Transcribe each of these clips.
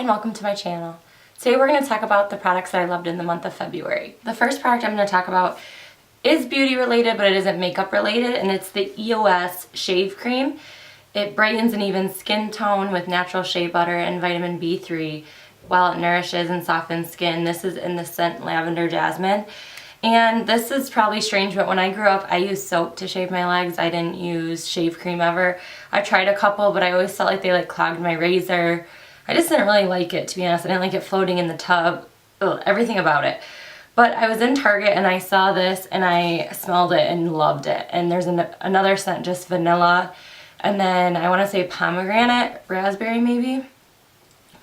And welcome to my channel. Today we're going to talk about the products that I loved in the month of February. The first product I'm going to talk about is beauty related, but it isn't makeup related, and it's the EOS Shave Cream. It brightens and evens skin tone with natural shea butter and vitamin B3 while it nourishes and softens skin. This is in the scent Lavender Jasmine. And this is probably strange, but when I grew up, I used soap to shave my legs. I didn't use shave cream ever. I tried a couple, but I always felt like they clogged my razor. I just didn't really like it, to be honest. I didn't like it floating in the tub. Ugh, everything about it. But I was in Target and I saw this and I smelled it and loved it. And there's another scent, just vanilla. And then I want to say pomegranate, raspberry maybe.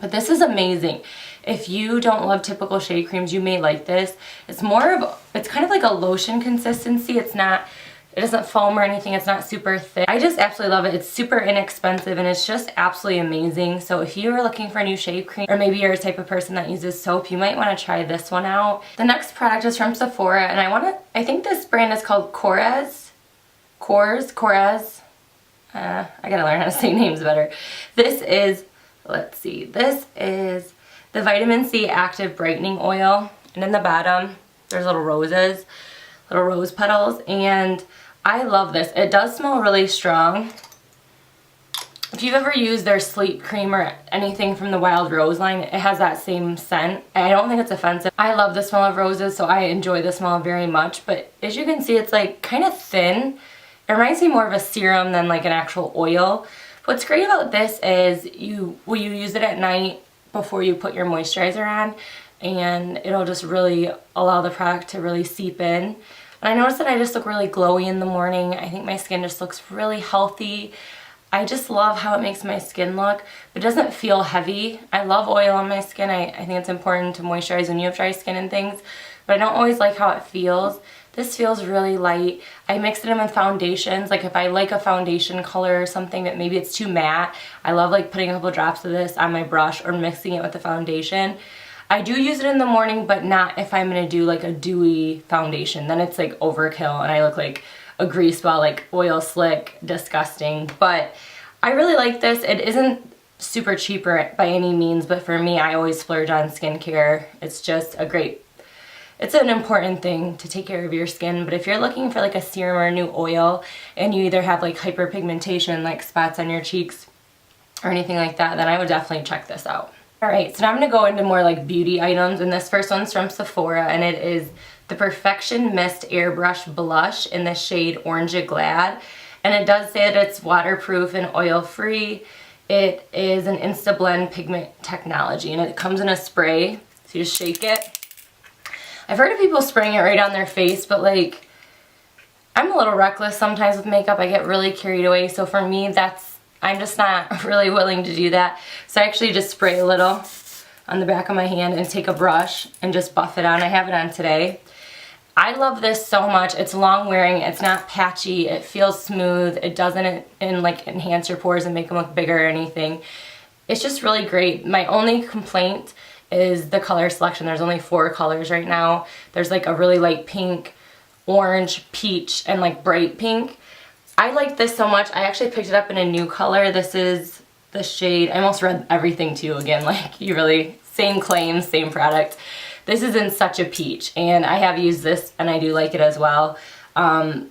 But this is amazing. If you don't love typical shave creams, you may like this. It's kind of like a lotion consistency. It doesn't foam or anything. It's not super thick. I just absolutely love it. It's super inexpensive and it's just absolutely amazing. So if you are looking for a new shave cream, or maybe you're a type of person that uses soap, you might want to try this one out. The next product is from Sephora, and I think this brand is called Korres. Korres. I gotta learn how to say names better. This is, let's see, this is the Vitamin C Active Brightening Oil. And in the bottom, there's little roses, little rose petals, and I love this. It does smell really strong. If you've ever used their sleep cream or anything from the Wild Rose line, it has that same scent. I don't think it's offensive. I love the smell of roses, so I enjoy the smell very much. But as you can see, it's kind of thin. It reminds me more of a serum than an actual oil. What's great about this is you use it at night before you put your moisturizer on, and it'll just really allow the product to really seep in. And I noticed that I just look really glowy in the morning. I think my skin just looks really healthy. I just love how it makes my skin look. It doesn't feel heavy. I love oil on my skin. I think it's important to moisturize when you have dry skin and things, but I don't always like how it feels. This feels really light. I mix it in with foundations. If I like a foundation color or something that maybe it's too matte, I love putting a couple drops of this on my brush or mixing it with the foundation. I do use it in the morning, but not if I'm going to do a dewy foundation. Then it's overkill and I look like a grease ball, oil slick, disgusting. But I really like this. It isn't super cheap by any means, but for me, I always splurge on skincare. It's just it's an important thing to take care of your skin. But if you're looking for a serum or a new oil and you either have hyperpigmentation, spots on your cheeks or anything like that, then I would definitely check this out. Alright, so now I'm going to go into more beauty items, and this first one's from Sephora, and it is the Perfection Mist Airbrush Blush in the shade Orange Glad. And it does say that it's waterproof and oil-free. It is an Insta-Blend pigment technology, and it comes in a spray, so you just shake it. I've heard of people spraying it right on their face, but I'm a little reckless sometimes with makeup. I get really carried away, so for me I'm just not really willing to do that. So I actually just spray a little on the back of my hand and take a brush and just buff it on. I have it on today. I love this so much. It's long wearing, it's not patchy, it feels smooth, it doesn't enhance your pores and make them look bigger or anything. It's just really great. My only complaint is the color selection. There's only 4 colors right now. There's a really light pink, orange, peach, and bright pink. I like this so much. I actually picked it up in a new color. This is the shade, I almost read everything to you again, same claims, same product. This is in such a peach, and I have used this and I do like it as well. I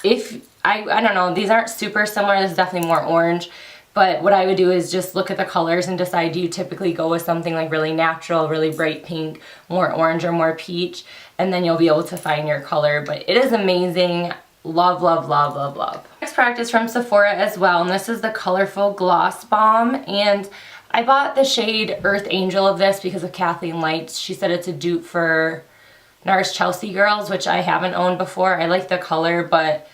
don't know, these aren't super similar. This is definitely more orange, but what I would do is just look at the colors and decide, do you typically go with something really natural, really bright pink, more orange, or more peach, and then you'll be able to find your color. But it is amazing. Love, love, love, love, love. Next product is from Sephora as well, and this is the Colorful Gloss Balm, and I bought the shade Earth Angel of this because of Kathleen Lights. She said it's a dupe for NARS Chelsea Girls, which I haven't owned before. I like the color, but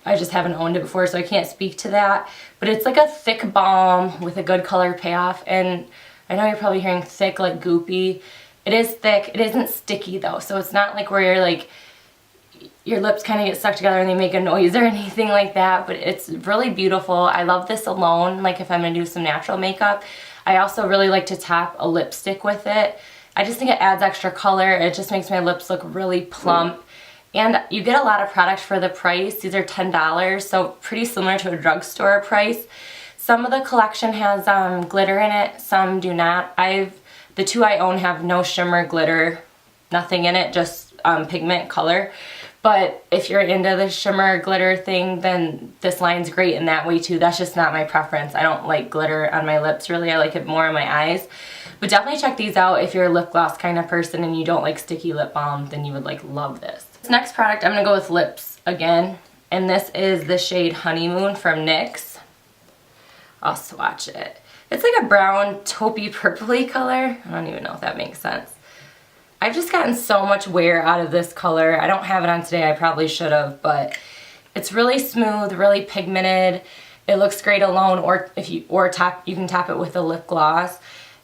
I just haven't owned it before, so I can't speak to that. But it's a thick balm with a good color payoff, and I know you're probably hearing thick, goopy. It is thick. It isn't sticky though, so it's not where you're your lips kind of get stuck together and they make a noise or anything like that, but it's really beautiful. I love this alone, if I'm going to do some natural makeup. I also really like to top a lipstick with it. I just think it adds extra color. It just makes my lips look really plump. And you get a lot of product for the price. These are $10, so pretty similar to a drugstore price. Some of the collection has glitter in it, some do not. The two I own have no shimmer, glitter, nothing in it, just pigment color. But if you're into the shimmer glitter thing, then this line's great in that way too. That's just not my preference. I don't like glitter on my lips really. I like it more on my eyes. But definitely check these out if you're a lip gloss kind of person and you don't like sticky lip balm, then you would like love this. This next product, I'm gonna go with lips again. And this is the shade Honeymoon from NYX. I'll swatch it. It's like a brown taupey purpley color. I don't even know if that makes sense. I've just gotten so much wear out of this color. I don't have it on today, I probably should have, but it's really smooth, really pigmented. It looks great alone, or if you you can top it with a lip gloss,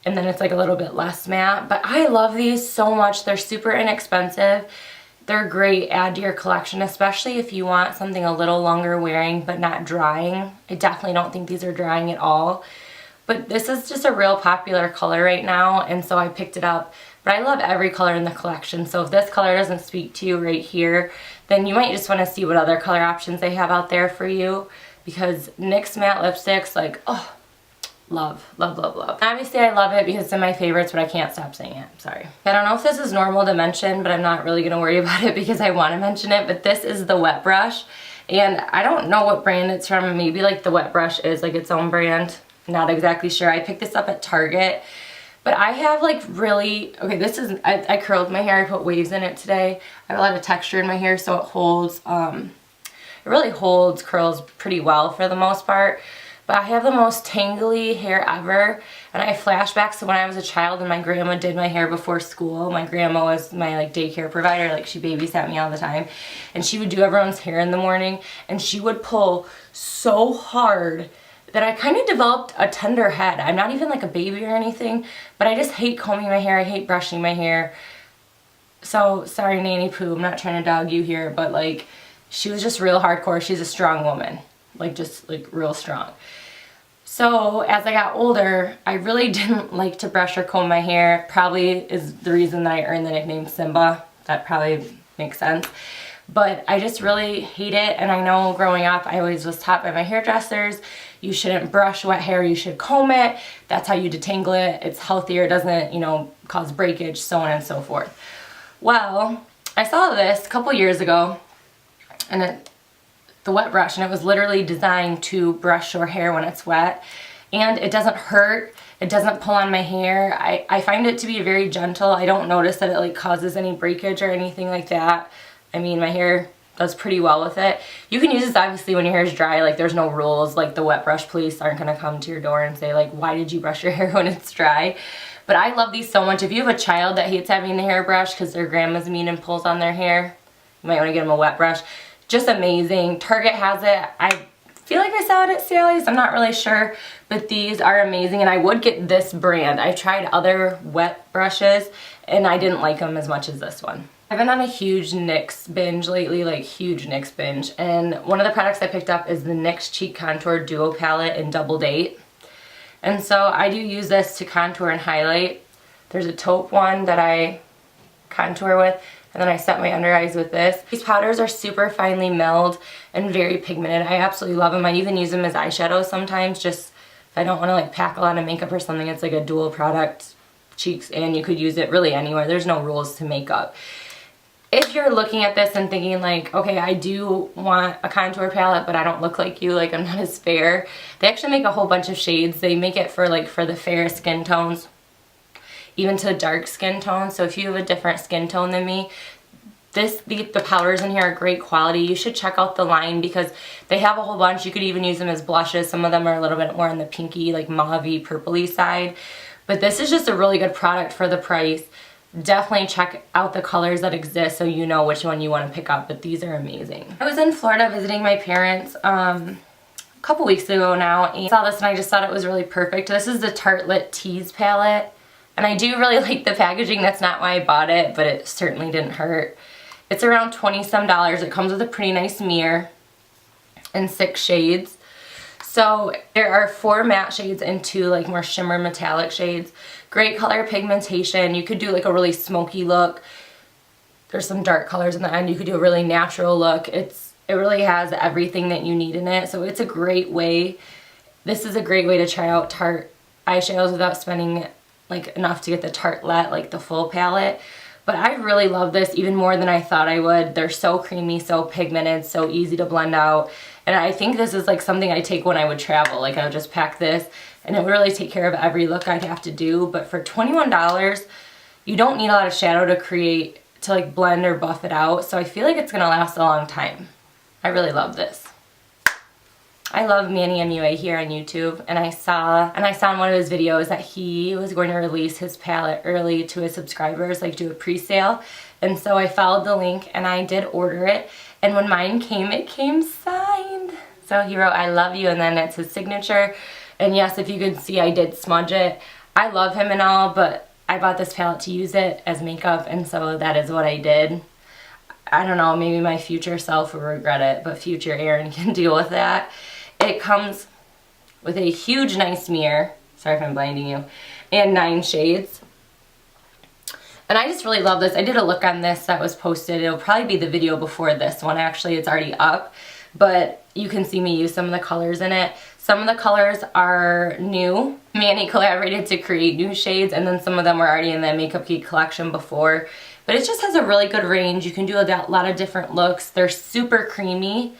and then it's like a little bit less matte. But I love these so much. They're super inexpensive. They're great, add to your collection, especially if you want something a little longer wearing but not drying. I definitely don't think these are drying at all. But this is just a real popular color right now, and so I picked it up. But I love every color in the collection, so if this color doesn't speak to you right here, then you might just want to see what other color options they have out there for you, because NYX Matte Lipsticks, like, oh, love, love, love, love. Obviously I love it because it's in my favorites, but I can't stop saying it, sorry. I don't know if this is normal to mention, but I'm not really going to worry about it because I want to mention it, but this is the Wet Brush, and I don't know what brand it's from. Maybe like the Wet Brush is like its own brand, not exactly sure. I picked this up at Target. But I have like really, okay, this is, I curled my hair, I put waves in it today. I have a lot of texture in my hair, so it holds, it really holds curls pretty well for the most part. But I have the most tangly hair ever, and I have flashbacks to when I was a child and my grandma did my hair before school. My grandma was my like daycare provider, like she babysat me all the time. And she would do everyone's hair in the morning, and she would pull so hard that I kind of developed a tender head. I'm not even like a baby or anything, but I just hate combing my hair. I hate brushing my hair. So, sorry Nanny Poo, I'm not trying to dog you here, but like, she was just real hardcore. She's a strong woman, like just like real strong. So, as I got older, I really didn't like to brush or comb my hair. Probably is the reason that I earned the nickname Simba. That probably makes sense. But I just really hate it, and I know growing up I always was taught by my hairdressers, you shouldn't brush wet hair, you should comb it, that's how you detangle it, it's healthier, it doesn't, you know, cause breakage, so on and so forth. Well, I saw this a couple years ago, and the Wet Brush, and it was literally designed to brush your hair when it's wet, and it doesn't hurt, it doesn't pull on my hair. I find it to be very gentle. I don't notice that it like causes any breakage or anything like that. I mean, my hair does pretty well with it. You can use this obviously when your hair is dry, like there's no rules, like the Wet Brush police aren't gonna come to your door and say like, why did you brush your hair when it's dry? But I love these so much. If you have a child that hates having the hairbrush because their grandma's mean and pulls on their hair, you might wanna get them a Wet Brush. Just amazing. Target has it. I feel like I saw it at Sally's, I'm not really sure, but these are amazing, and I would get this brand. I've tried other wet brushes and I didn't like them as much as this one. I've been on a huge NYX binge lately, like huge NYX binge, and one of the products I picked up is the NYX Cheek Contour Duo Palette in Double Date. And so I do use this to contour and highlight. There's a taupe one that I contour with, and then I set my under eyes with this. These powders are super finely milled and very pigmented. I absolutely love them. I even use them as eyeshadow sometimes, just if I don't want to like pack a lot of makeup or something. It's like a dual product cheeks, and you could use it really anywhere. There's no rules to makeup. If you're looking at this and thinking like, okay, I do want a contour palette, but I don't look like you, like I'm not as fair, they actually make a whole bunch of shades. They make it for like for the fair skin tones, even to dark skin tones. So if you have a different skin tone than me, the powders in here are great quality. You should check out the line because they have a whole bunch. You could even use them as blushes. Some of them are a little bit more on the pinky, like mauve-y, purpley side. But this is just a really good product for the price. Definitely check out the colors that exist so you know which one you want to pick up, but these are amazing. I was in Florida visiting my parents a couple weeks ago now, and I saw this and I just thought it was really perfect. This is the Tartelette Tease palette, and I do really like the packaging. That's not why I bought it, but it certainly didn't hurt. It's around $20-some. It comes with a pretty nice mirror and 6 shades. So there are 4 matte shades and 2 like more shimmer metallic shades. Great color pigmentation. You could do like a really smoky look. There's some dark colors in the end. You could do a really natural look. It really has everything that you need in it. So it's a great way. this is a great way to try out Tarte eyeshadows without spending like enough to get the Tartelette, like the full palette. But I really love this even more than I thought I would. They're so creamy, so pigmented, so easy to blend out. And I think this is like something I take when I would travel. Like I would just pack this and it would really take care of every look I'd have to do. But for $21, you don't need a lot of shadow to create, to like blend or buff it out. So I feel like it's gonna last a long time. I really love this. I love Manny MUA here on YouTube, and I saw in one of his videos that he was going to release his palette early to his subscribers, like do a pre-sale. And so I followed the link and I did order it. And when mine came, it came signed. So he wrote, "I love you," and then it's his signature. And yes, if you could see, I did smudge it. I love him and all, but I bought this palette to use it as makeup, and so that is what I did. I don't know, maybe my future self will regret it, but future Erin can deal with that. It comes with a huge nice mirror, sorry if I'm blinding you, and 9 shades. And I just really love this. I did a look on this that was posted. It'll probably be the video before this one, actually. It's already up, but you can see me use some of the colors in it. Some of the colors are new. Manny collaborated to create new shades, and then some of them were already in the Makeup Geek collection before. But it just has a really good range. You can do a lot of different looks. They're super creamy.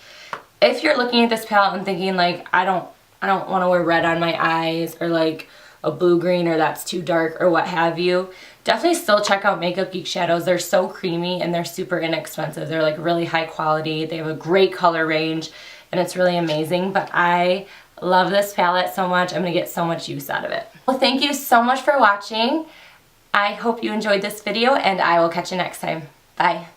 If you're looking at this palette and thinking like, I don't want to wear red on my eyes, or like a blue-green, or that's too dark, or what have you, definitely still check out Makeup Geek shadows. They're so creamy and they're super inexpensive. They're like really high quality. They have a great color range and it's really amazing. But I love this palette so much. I'm going to get so much use out of it. Well, thank you so much for watching. I hope you enjoyed this video, and I will catch you next time. Bye.